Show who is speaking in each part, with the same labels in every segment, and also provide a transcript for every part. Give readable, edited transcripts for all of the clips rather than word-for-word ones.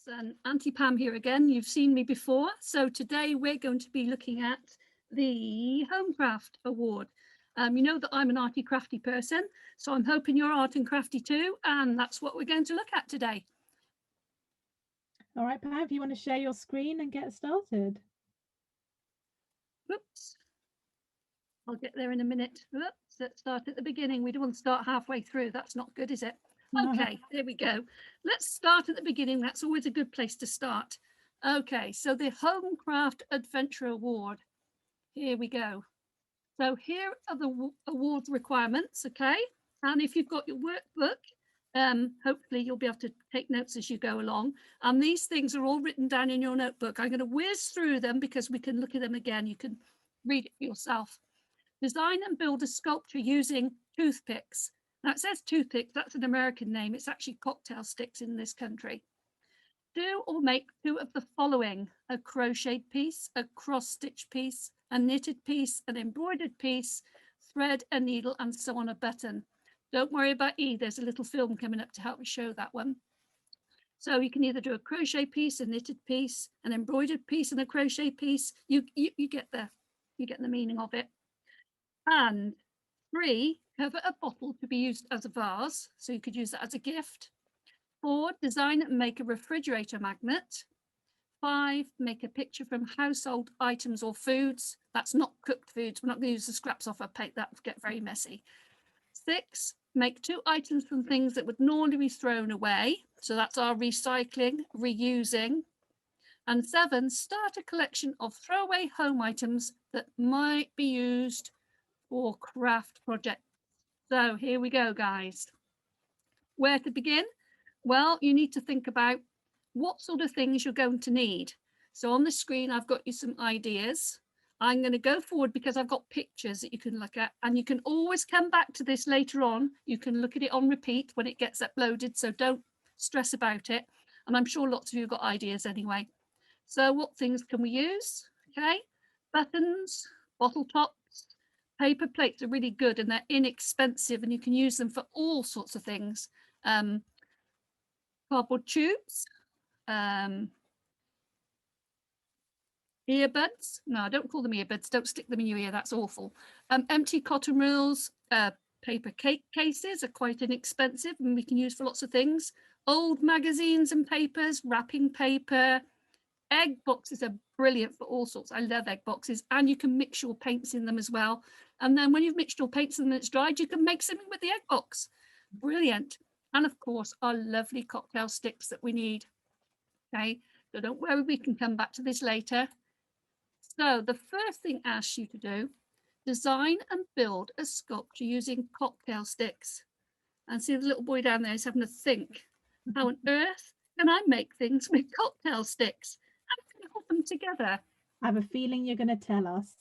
Speaker 1: And Auntie Pam here again. You've seen me before. So today we're going to be looking at the Homecraft Award. You know that I'm an arty crafty person, so I'm hoping you're art and crafty too, and that's what we're going to look at today.
Speaker 2: All right, Pam, if you want to share your screen and get started.
Speaker 1: Whoops. I'll get there in a minute. Whoops. Let's start at the beginning. We don't want to start halfway through. That's not good, is it? Okay, there we go. Let's start at the beginning. That's always a good place to start. Okay, so the Homecraft Adventure Award. Here we go. So here are the award requirements, okay? And if you've got your workbook, hopefully you'll be able to take notes as you go along. And these things are all written down in your notebook. I'm going to whiz through them because we can look at them again. You can read it for yourself. Design and build a sculpture using toothpicks. Now it says toothpicks, that's an American name. It's actually cocktail sticks in this country. Do or make two of the following: a crocheted piece, a cross-stitch piece, a knitted piece, an embroidered piece, thread, a needle, and so on a button. Don't worry about E, there's a little film coming up to help me show that one. So you can either do a crochet piece, a knitted piece, an embroidered piece, and a crochet piece. You get the meaning of it. And 3, cover a bottle to be used as a vase, so you could use that as a gift. 4, design and make a refrigerator magnet. 5, make a picture from household items or foods. That's not cooked foods. We're not going to use the scraps off a plate. That would get very messy. 6, make 2 items from things that would normally be thrown away. So that's our recycling, reusing. And 7, start a collection of throwaway home items that might be used for craft projects. So here we go, guys. Where to begin? Well, you need to think about what sort of things you're going to need. So on the screen, I've got you some ideas. I'm going to go forward because I've got pictures that you can look at, and you can always come back to this later on. You can look at it on repeat when it gets uploaded, so don't stress about it. And I'm sure lots of you have got ideas anyway. So what things can we use? Okay, buttons, bottle tops, paper plates are really good and they're inexpensive and you can use them for all sorts of things. Cardboard tubes, earbuds. No, don't call them earbuds. Don't stick them in your ear. That's awful. Empty cotton reels, paper cake cases are quite inexpensive and we can use for lots of things. Old magazines and papers, wrapping paper. Egg boxes are brilliant for all sorts. I love egg boxes, and you can mix your paints in them as well. And then when you've mixed your paints and it's dried, you can make something with the egg box. Brilliant. And of course, our lovely cocktail sticks that we need. Okay, so don't worry, we can come back to this later. So the first thing asks you to do, design and build a sculpture using cocktail sticks. And see the little boy down there is having to think, how on earth can I make things with cocktail sticks? How can I put them together?
Speaker 2: I have a feeling you're going to tell us.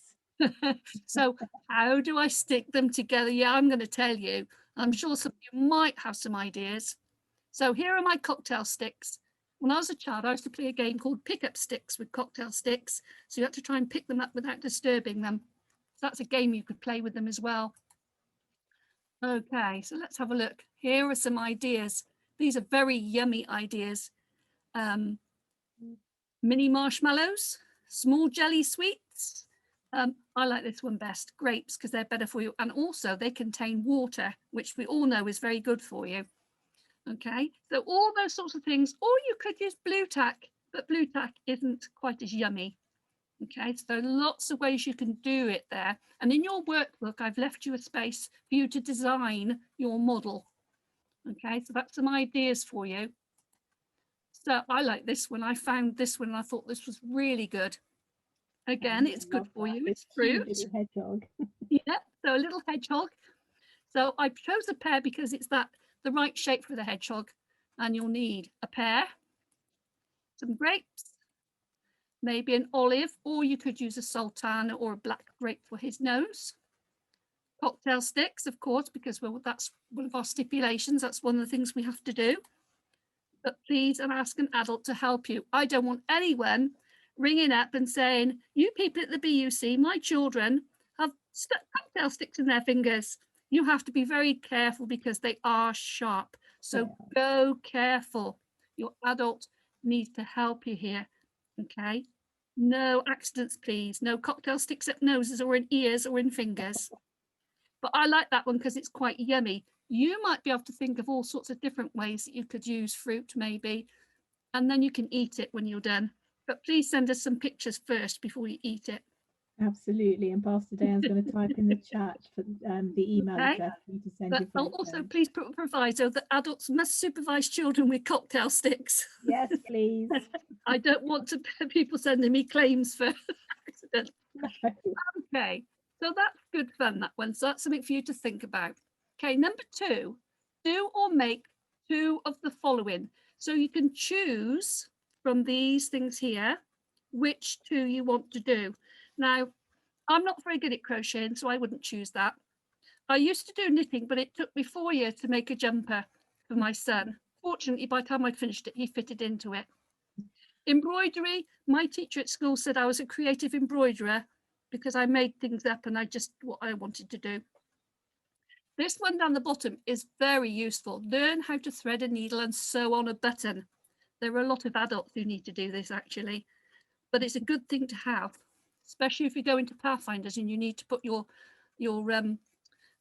Speaker 1: So how do I stick them together? Yeah, I'm going to tell you. I'm sure some of you might have some ideas. So here are my cocktail sticks. When I was a child, I used to play a game called pick up sticks with cocktail sticks. So you had to try and pick them up without disturbing them. So that's a game you could play with them as well. Okay, so let's have a look. Here are some ideas. These are very yummy ideas. Mini marshmallows, small jelly sweets. I like this one best, grapes, because they're better for you. And also they contain water, which we all know is very good for you. Okay, so all those sorts of things, or you could use blue tack, but blue tack isn't quite as yummy. Okay, so lots of ways you can do it there. And in your workbook, I've left you a space for you to design your model. Okay, so that's some ideas for you. So I like this one. I found this one and I thought this was really good. Again, it's good for you. It's fruit.
Speaker 2: Little hedgehog.
Speaker 1: Yeah, so a little hedgehog. So I chose a pear because it's the right shape for the hedgehog. And you'll need a pear, some grapes, maybe an olive, or you could use a sultana or a black grape for his nose. Cocktail sticks, of course, because that's one of our stipulations. That's one of the things we have to do. But please ask an adult to help you. I don't want anyone ringing up and saying, you people at the BUC, my children have stuck cocktail sticks in their fingers. You have to be very careful because they are sharp. So go careful. Your adult needs to help you here. Okay, no accidents, please. No cocktail sticks up noses or in ears or in fingers. But I like that one because it's quite yummy. You might be able to think of all sorts of different ways that you could use fruit, maybe, and then you can eat it when you're done. But please send us some pictures first before you eat it.
Speaker 2: Absolutely. And Pastor Diane's going to type in the chat for the email
Speaker 1: Okay.
Speaker 2: address for you to send
Speaker 1: But
Speaker 2: your
Speaker 1: I'll
Speaker 2: photos.
Speaker 1: also please put a proviso that adults must supervise children with cocktail sticks.
Speaker 2: Yes, please.
Speaker 1: I don't want to people sending me claims for accident.
Speaker 2: No.
Speaker 1: Okay, so that's good fun, that one. So that's something for you to think about. Okay, number 2, do or make 2 of the following. So you can choose from these things here which 2 you want to do. Now, I'm not very good at crocheting, so I wouldn't choose that. I used to do knitting, but it took me 4 years to make a jumper for my son. Fortunately, by the time I'd finished it, he fitted into it. Embroidery, my teacher at school said I was a creative embroiderer because I made things up and I just what I wanted to do. This one down the bottom is very useful. Learn how to thread a needle and sew on a button. There are a lot of adults who need to do this actually, but it's a good thing to have, especially if you go into Pathfinders and you need to put your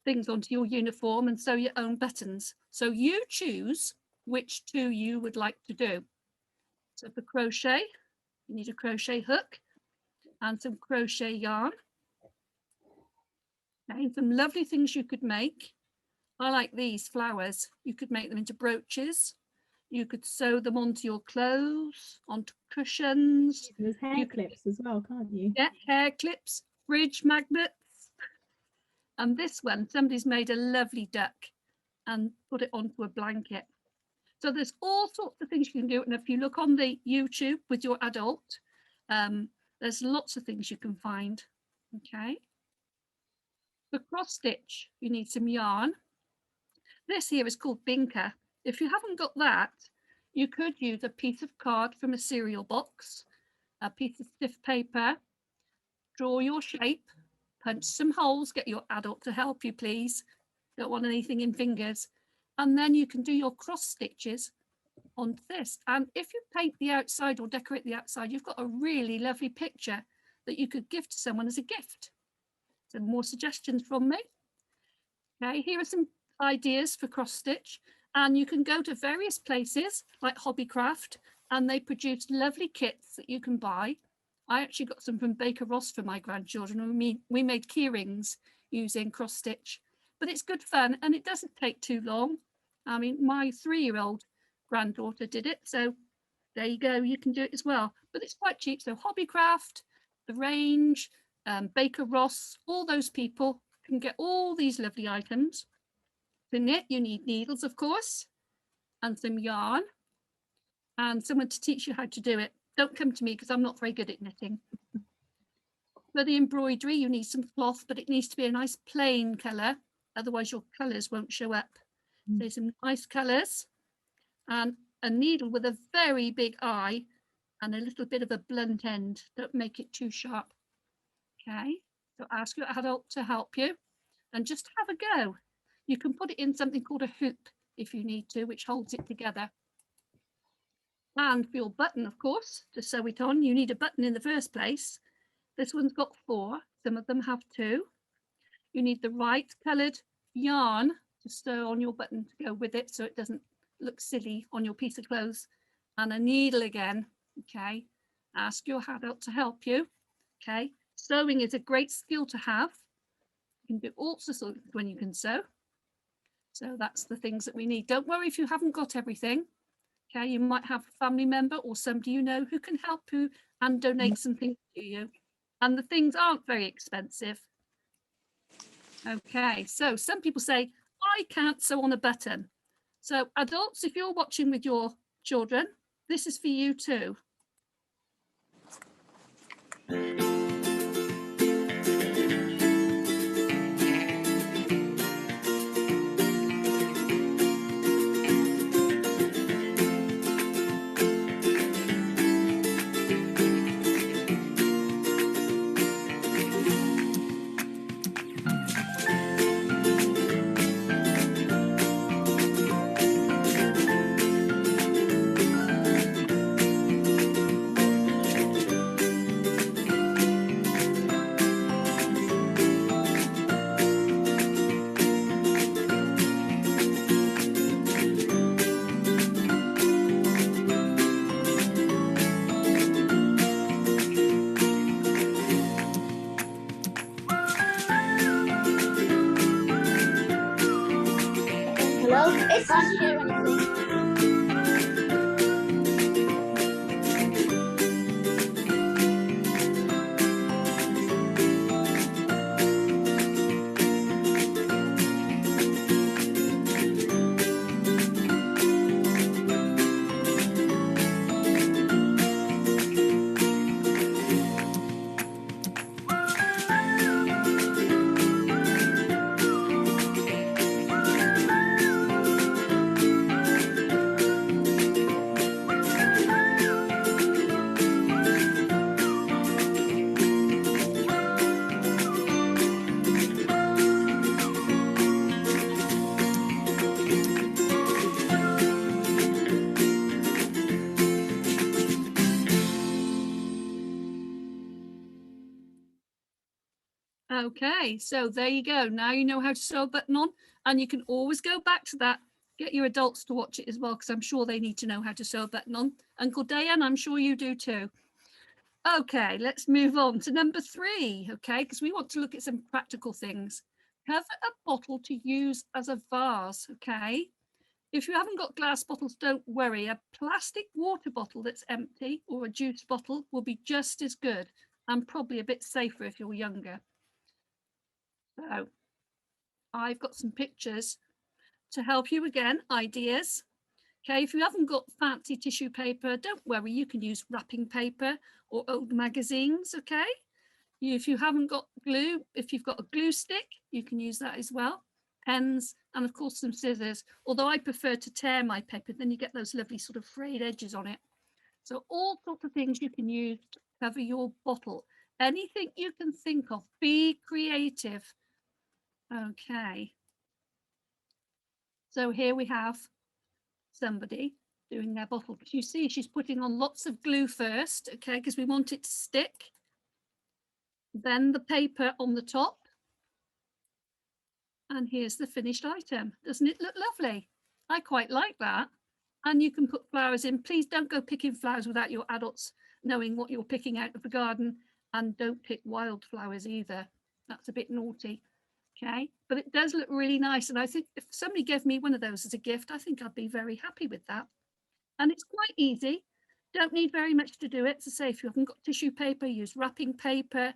Speaker 1: things onto your uniform and sew your own buttons. So you choose which 2 you would like to do. So for crochet, you need a crochet hook and some crochet yarn. Okay, some lovely things you could make. I like these flowers. You could make them into brooches. You could sew them onto your clothes, onto cushions.
Speaker 2: There's hair clips as well, can't you?
Speaker 1: Yeah, hair clips, fridge magnets. And this one, somebody's made a lovely duck and put it onto a blanket. So there's all sorts of things you can do. And if you look on the YouTube with your adult, there's lots of things you can find. Okay. For cross stitch, you need some yarn. This here is called Binker. If you haven't got that, you could use a piece of card from a cereal box, a piece of stiff paper, draw your shape, punch some holes, get your adult to help you, please. Don't want anything in fingers. And then you can do your cross stitches on this. And if you paint the outside or decorate the outside, you've got a really lovely picture that you could give to someone as a gift. Some more suggestions from me. Okay, here are some ideas for cross stitch. And you can go to various places like Hobbycraft and they produce lovely kits that you can buy. I actually got some from Baker Ross for my grandchildren and we made key rings using cross stitch. But it's good fun and it doesn't take too long. I mean, my 3-year-old granddaughter did it, so there you go, you can do it as well. But it's quite cheap, so Hobbycraft, The Range, Baker Ross, all those people can get all these lovely items. To knit, you need needles, of course, and some yarn, and someone to teach you how to do it. Don't come to me because I'm not very good at knitting. For the embroidery, you need some cloth, but it needs to be a nice plain colour, otherwise your colours won't show up. So some nice colours and a needle with a very big eye and a little bit of a blunt end. Don't make it too sharp. Okay, so ask your adult to help you and just have a go. You can put it in something called a hoop if you need to, which holds it together. And for your button, of course, to sew it on, you need a button in the first place. This one's got 4, some of them have 2. You need the right coloured yarn to sew on your button to go with it so it doesn't look silly on your piece of clothes, and a needle again. Okay, ask your adult to help you. Okay, sewing is a great skill to have. You can do all sorts of things when you can sew. So that's the things that we need. Don't worry if you haven't got everything. Okay, you might have a family member or somebody you know who can help you and donate some things to you. And the things aren't very expensive. Okay, so some people say, I can't sew on a button. So adults, if you're watching with your children, this is for you too.
Speaker 3: can't hear anything.
Speaker 1: Okay, so there you go. Now you know how to sew a button on, and you can always go back to that. Get your adults to watch it as well, because I'm sure they need to know how to sew a button on. Uncle Dayan, I'm sure you do too. Okay, let's move on to number 3, okay, because we want to look at some practical things. Have a bottle to use as a vase, okay? If you haven't got glass bottles, don't worry. A plastic water bottle that's empty or a juice bottle will be just as good and probably a bit safer if you're younger. So I've got some pictures to help you again, ideas. Okay, if you haven't got fancy tissue paper, don't worry, you can use wrapping paper or old magazines, okay? If you haven't got glue, if you've got a glue stick, you can use that as well. Pens, and of course some scissors, although I prefer to tear my paper, then you get those lovely sort of frayed edges on it. So all sorts of things you can use to cover your bottle. Anything you can think of, be creative. Okay. So here we have somebody doing their bottle. You see, she's putting on lots of glue first, okay, because we want it to stick. Then the paper on the top. And here's the finished item. Doesn't it look lovely? I quite like that. And you can put flowers in. Please don't go picking flowers without your adults knowing what you're picking out of the garden. And don't pick wildflowers either. That's a bit naughty. Okay, but it does look really nice. And I think if somebody gave me one of those as a gift, I think I'd be very happy with that. And it's quite easy. Don't need very much to do it. So say if you haven't got tissue paper, use wrapping paper,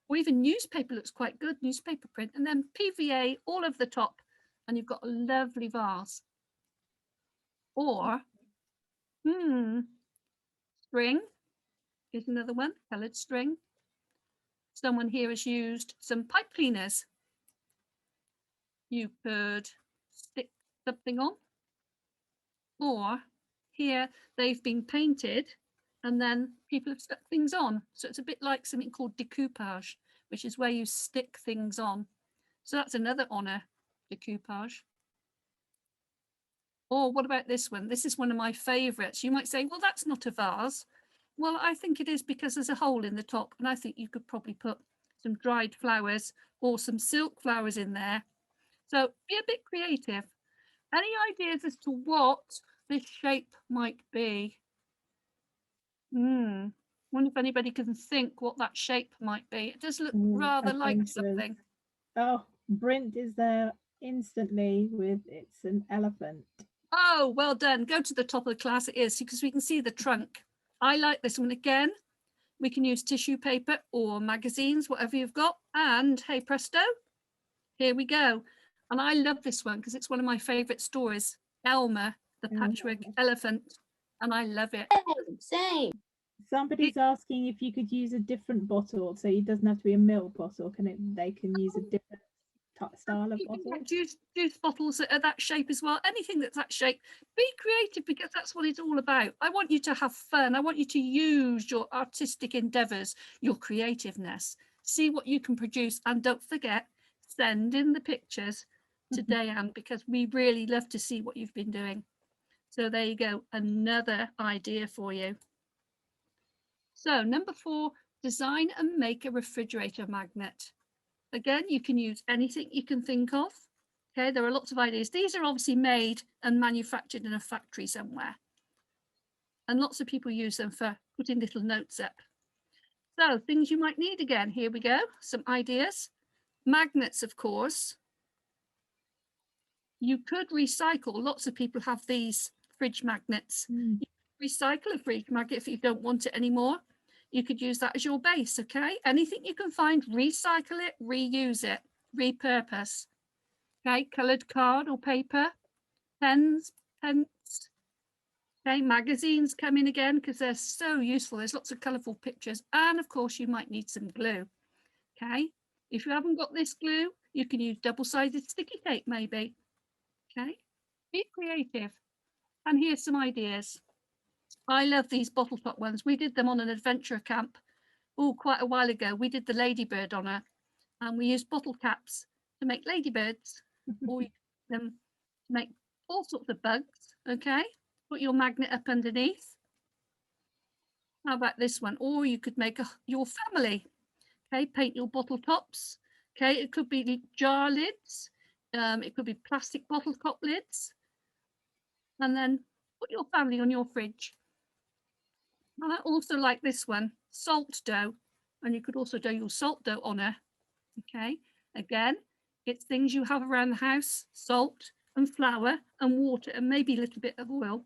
Speaker 1: or even newspaper looks quite good, newspaper print, and then PVA all over the top, and you've got a lovely vase. Or, string is another one, coloured string. Someone here has used some pipe cleaners. You could stick something on, or here they've been painted and then people have stuck things on. So it's a bit like something called decoupage, which is where you stick things on. So that's another honour, decoupage. Or what about this one? This is one of my favourites. You might say, well, that's not a vase. Well, I think it is because there's a hole in the top, and I think you could probably put some dried flowers or some silk flowers in there. So be a bit creative. Any ideas as to what this shape might be? Wonder if anybody can think what that shape might be. It does look rather like something.
Speaker 2: Oh, Brint is there instantly with it's an elephant.
Speaker 1: Oh, well done. Go to the top of the class. It is because we can see the trunk. I like this one again. We can use tissue paper or magazines, whatever you've got. And hey, presto, here we go. And I love this one because it's one of my favourite stories, Elmer, the patchwork elephant. And I love it.
Speaker 3: Same.
Speaker 2: Somebody's asking if you could use a different bottle, so it doesn't have to be a milk bottle. They can use a different style of bottle.
Speaker 1: Juice bottles that are that shape as well. Anything that's that shape. Be creative because that's what it's all about. I want you to have fun. I want you to use your artistic endeavours, your creativeness. See what you can produce, and don't forget, send in the pictures to Dayan because we really love to see what you've been doing. So there you go, another idea for you. So number 4, design and make a refrigerator magnet. Again, you can use anything you can think of. Okay, there are lots of ideas. These are obviously made and manufactured in a factory somewhere. And lots of people use them for putting little notes up. So things you might need again. Here we go, some ideas. Magnets, of course. You could recycle. Lots of people have these fridge magnets.
Speaker 2: Mm.
Speaker 1: You could recycle a fridge magnet if you don't want it anymore. You could use that as your base, okay? Anything you can find, recycle it, reuse it, repurpose. Okay, coloured card or paper, pens, okay, magazines come in again because they're so useful. There's lots of colourful pictures, and of course you might need some glue. Okay, if you haven't got this glue, you can use double-sided sticky tape maybe. Okay, be creative. And here's some ideas. I love these bottle top ones. We did them on an adventure camp quite a while ago. We did the ladybird on her, and we used bottle caps to make ladybirds, or you can them to make all sorts of bugs. Okay, put your magnet up underneath. How about this one? Or you could make your family. Okay, paint your bottle tops. Okay, it could be jar lids. It could be plastic bottle top lids. And then put your family on your fridge. I also like this one, salt dough. And you could also do your salt dough on her. Okay, again, it's things you have around the house, salt and flour and water and maybe a little bit of oil.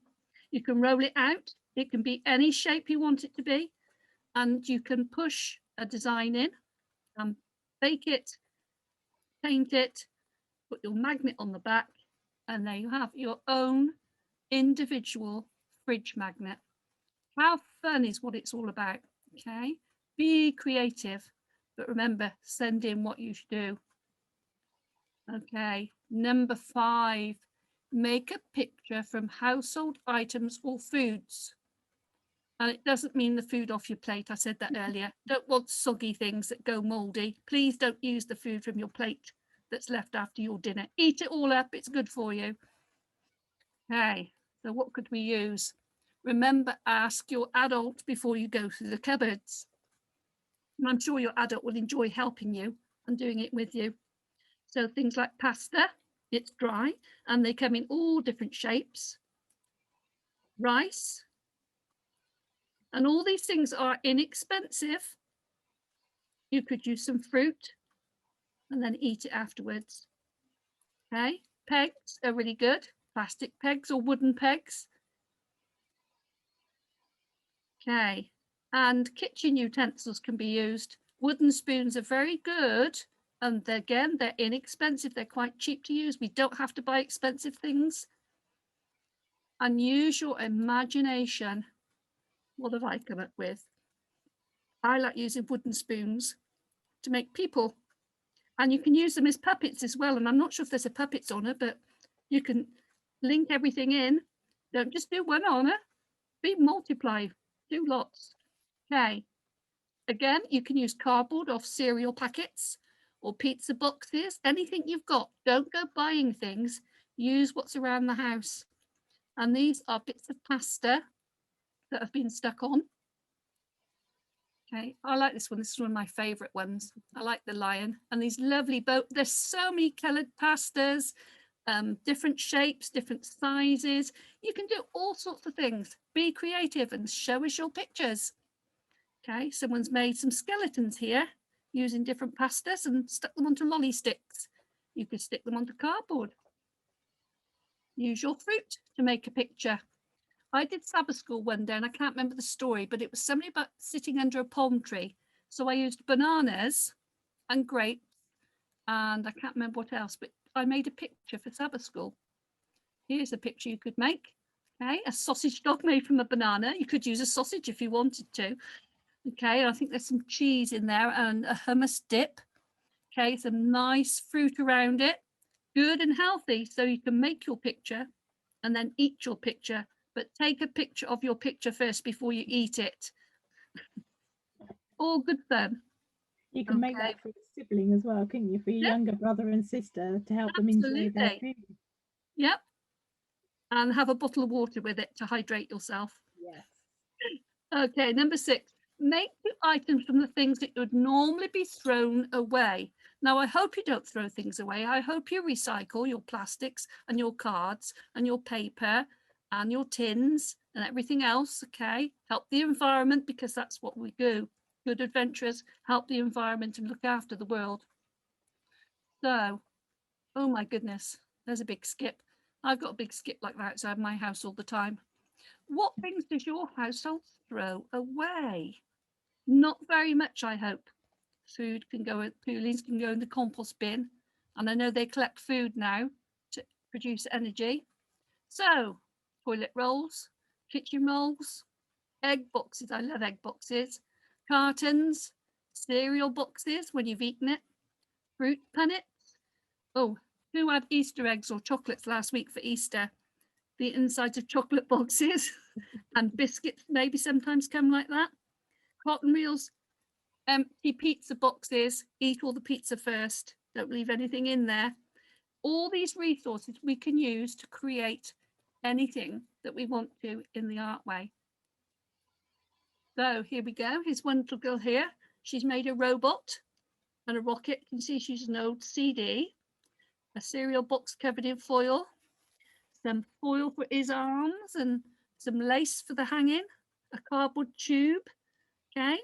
Speaker 1: You can roll it out. It can be any shape you want it to be. And you can push a design in, bake it, paint it, put your magnet on the back, and there you have your own individual fridge magnet. How fun is what it's all about, okay? Be creative, but remember, send in what you should do. Okay, number 5, make a picture from household items or foods. And it doesn't mean the food off your plate. I said that earlier. Don't want soggy things that go mouldy. Please don't use the food from your plate that's left after your dinner. Eat it all up. It's good for you. Okay, so what could we use? Remember, ask your adult before you go through the cupboards. And I'm sure your adult will enjoy helping you and doing it with you. So things like pasta, it's dry, and they come in all different shapes. Rice. And all these things are inexpensive. You could use some fruit and then eat it afterwards. Okay, pegs are really good. Plastic pegs or wooden pegs. Okay, and kitchen utensils can be used. Wooden spoons are very good. And again, they're inexpensive. They're quite cheap to use. We don't have to buy expensive things. And use your imagination. What have I come up with? I like using wooden spoons to make people. And you can use them as puppets as well. And I'm not sure if there's a puppets on it, but you can link everything in. Don't just do one on it. Multiply, do lots. Okay. Again, you can use cardboard off cereal packets or pizza boxes, anything you've got. Don't go buying things. Use what's around the house. And these are bits of pasta that have been stuck on. Okay, I like this one. This is one of my favorite ones. I like the lion and these lovely boat. There's so many colored pastas, different shapes, different sizes. You can do all sorts of things. Be creative and show us your pictures. Okay, someone's made some skeletons here using different pastas and stuck them onto lolly sticks. You could stick them onto cardboard. Use your fruit to make a picture. I did Sabbath school one day and I can't remember the story, but it was somebody about sitting under a palm tree. So I used bananas and grapes and I can't remember what else, but I made a picture for Sabbath school. Here's a picture you could make. Okay, a sausage dog made from a banana. You could use a sausage if you wanted to. Okay, I think there's some cheese in there and a hummus dip. Okay, some nice fruit around it. Good and healthy, so you can make your picture and then eat your picture. But take a picture of your picture first before you eat it. All good fun.
Speaker 2: You can make that for a sibling as well, couldn't you? For your younger brother and sister to help them enjoy their food.
Speaker 1: Yep. And have a bottle of water with it to hydrate yourself.
Speaker 2: Yes.
Speaker 1: Okay, number 6. Make new items from the things that would normally be thrown away. Now, I hope you don't throw things away. I hope you recycle your plastics and your cards and your paper and your tins and everything else, okay? Help the environment because that's what we do. Good adventurers help the environment and look after the world. So, oh my goodness, there's a big skip. I've got a big skip like that outside my house all the time. What things does your household throw away? Not very much, I hope. Food can go, peelings can go in the compost bin. And I know they collect food now to produce energy. So, toilet rolls, kitchen rolls, egg boxes. I love egg boxes. Cartons, cereal boxes when you've eaten it, fruit punnets. Oh, who had Easter eggs or chocolates last week for Easter? The insides of chocolate boxes and biscuits maybe sometimes come like that. Cotton reels, empty pizza boxes, eat all the pizza first, don't leave anything in there. All these resources we can use to create anything that we want to in the art way. So here we go. Here's one little girl here. She's made a robot and a rocket. You can see she's an old CD, a cereal box covered in foil, some foil for his arms and some lace for the hanging, a cardboard tube. Okay.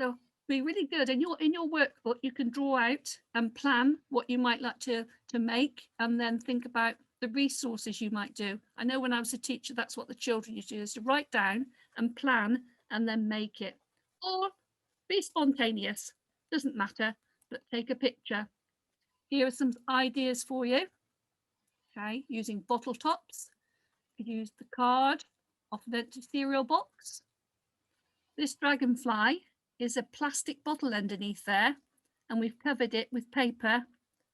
Speaker 1: So be really good. And in your workbook, you can draw out and plan what you might like to make, and then think about the resources you might do. I know when I was a teacher, that's what the children used to do, is to write down and plan and then make it. Or be spontaneous, doesn't matter, but take a picture. Here are some ideas for you. Okay, using bottle tops. You could use the card off an empty cereal box. This dragonfly is a plastic bottle underneath there, and we've covered it with paper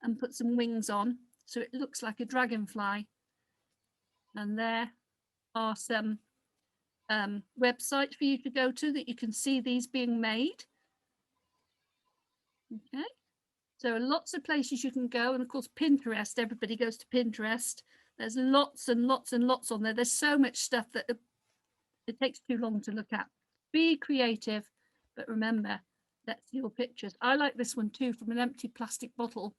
Speaker 1: and put some wings on so it looks like a dragonfly. And there are some websites for you to go to that you can see these being made. Okay, so lots of places you can go, and of course Pinterest, everybody goes to Pinterest. There's lots and lots and lots on there. There's so much stuff that it takes too long to look at. Be creative, but remember, that's your pictures. I like this one too, from an empty plastic bottle.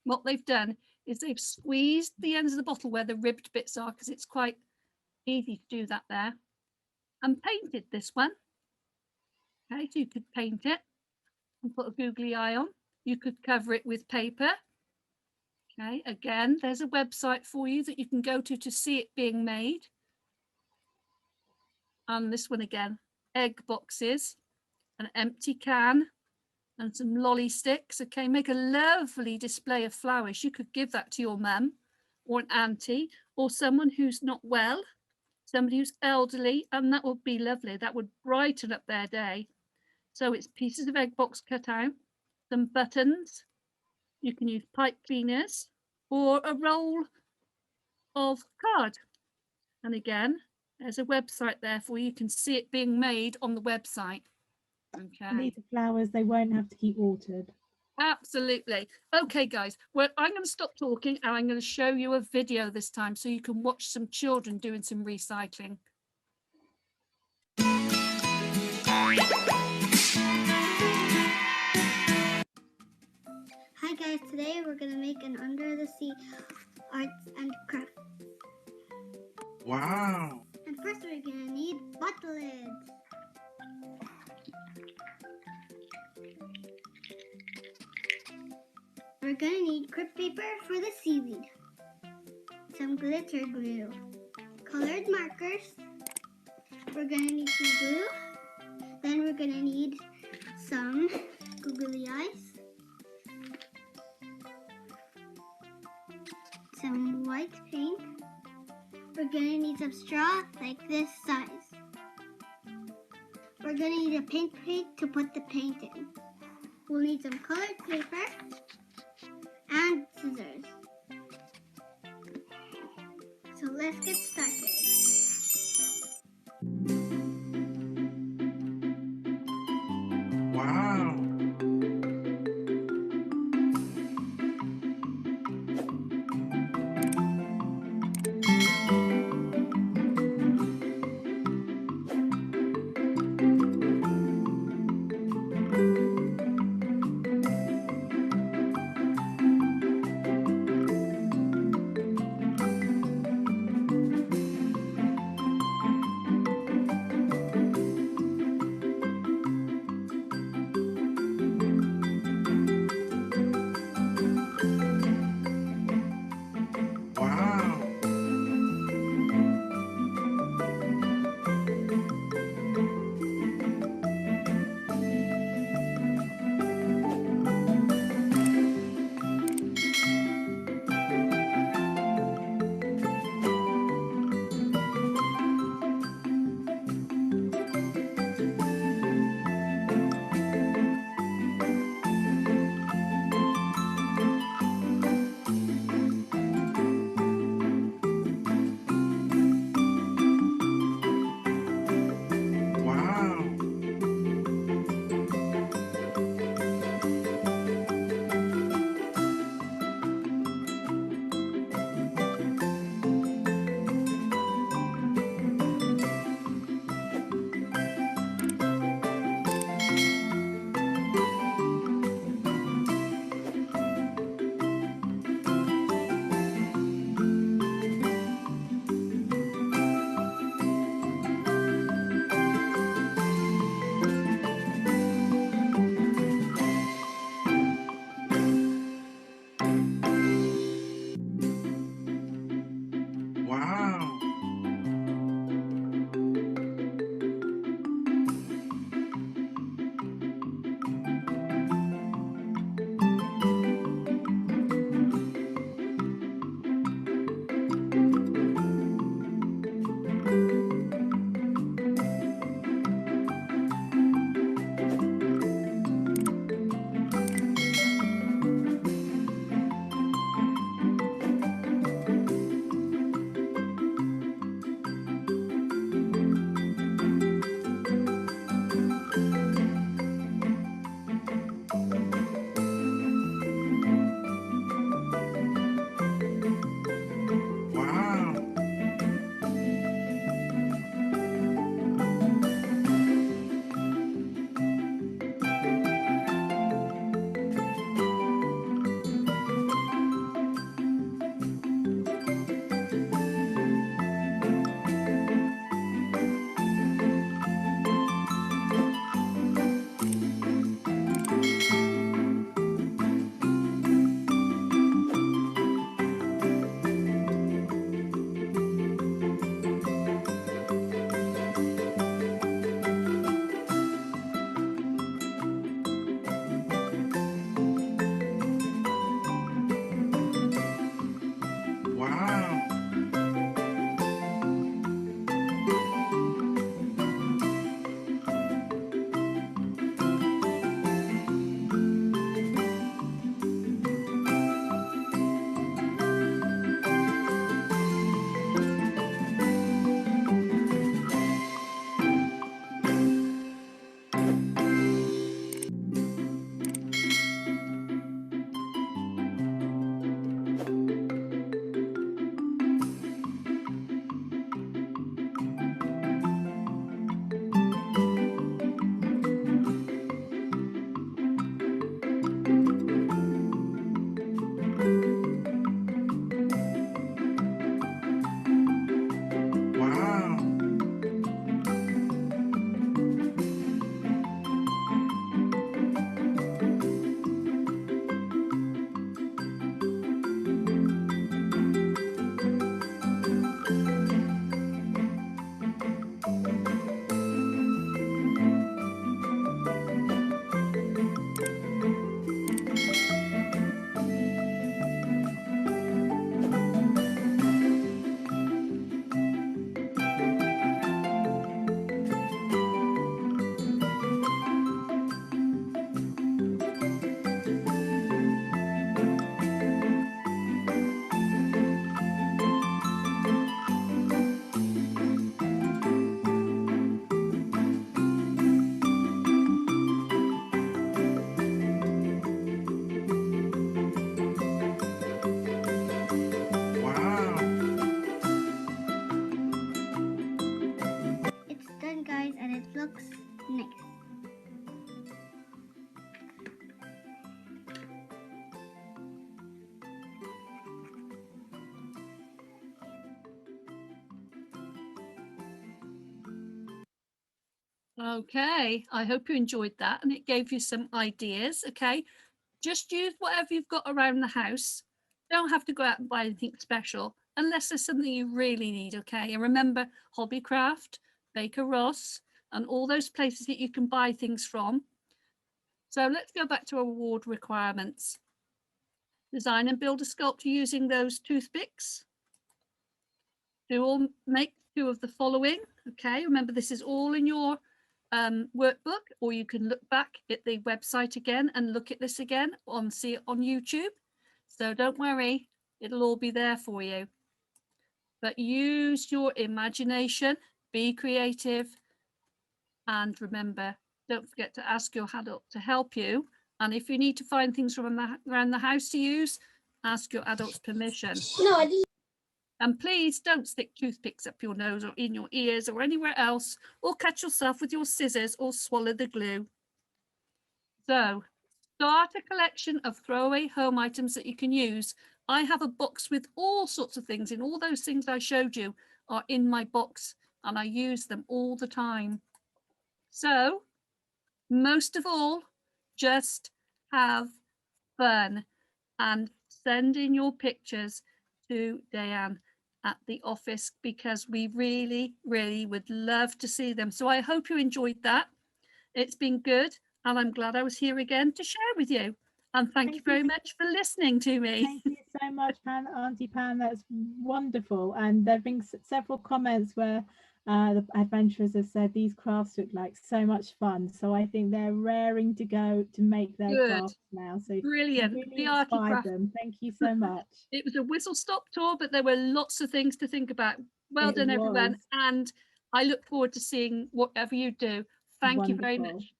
Speaker 1: What they've done is they've squeezed the ends of the bottle where the ribbed bits are, because it's quite easy to do that there, and painted this one. Okay, so you could paint it and put a googly eye on. You could cover it with paper. Okay, again, there's a website for you that you can go to see it being made. And this one again, egg boxes, an empty can, and some lolly sticks. Okay, make a lovely display of flowers. You could give that to your mum or an auntie or someone who's not well, somebody who's elderly, and that would be lovely. That would brighten up their day. So it's pieces of egg box cut out, some buttons. You can use pipe cleaners or a roll of card. And again, there's a website there for you. You can see it being made on the website. Okay.
Speaker 2: These are flowers, they won't have to keep watered.
Speaker 1: Absolutely. Okay, guys, well, I'm going to stop talking and I'm going to show you a video this time so you can watch some children doing some recycling.
Speaker 4: Hi guys, today we're going to make an under the sea arts and crafts.
Speaker 5: Wow.
Speaker 4: And first we're going to need bottle lids. We're going to need crisp paper for the seaweed, some glitter glue, colored markers. We're going to need some glue. Then we're going to need some googly eyes, some white paint. We're going to need some straw like this size. We're going to need a paint to put the paint in. We'll need some colored paper and scissors. So let's get started.
Speaker 5: Wow.
Speaker 4: looks nice.
Speaker 1: Okay, I hope you enjoyed that and it gave you some ideas. Okay, just use whatever you've got around the house. Don't have to go out and buy anything special unless there's something you really need. Okay, and remember Hobbycraft, Baker Ross, and all those places that you can buy things from. So let's go back to our award requirements. Design and build a sculpture using those toothpicks. Make 2 of the following. Okay, remember this is all in your workbook, or you can look back at the website again and look at this again see it on YouTube. So don't worry, it'll all be there for you. But use your imagination, be creative, and remember, don't forget to ask your adult to help you. And if you need to find things from around the house to use, ask your adult's permission.
Speaker 3: No, I didn't.
Speaker 1: And please don't stick toothpicks up your nose or in your ears or anywhere else, or cut yourself with your scissors or swallow the glue. So start a collection of throwaway home items that you can use. I have a box with all sorts of things, and all those things I showed you are in my box and I use them all the time. So most of all, just have fun and send in your pictures to Diane at the office, because we really would love to see them. So I hope you enjoyed that. It's been good, and I'm glad I was here again to share with you. And thank you very much for listening to me.
Speaker 2: Thank you so much, Auntie Pan. That's wonderful. And there have been several comments where the adventurers have said these crafts look like so much fun. So I think they're raring to go to make their
Speaker 1: Good.
Speaker 2: crafts now. So
Speaker 1: Brilliant.
Speaker 2: really
Speaker 1: The arty
Speaker 2: inspired
Speaker 1: craft.
Speaker 2: them. Thank you so much.
Speaker 1: It was a whistle-stop tour, but there were lots of things to think about. Well
Speaker 2: It
Speaker 1: done, everyone.
Speaker 2: was.
Speaker 1: And I look forward to seeing whatever you do. Thank you very
Speaker 2: Wonderful.
Speaker 1: much.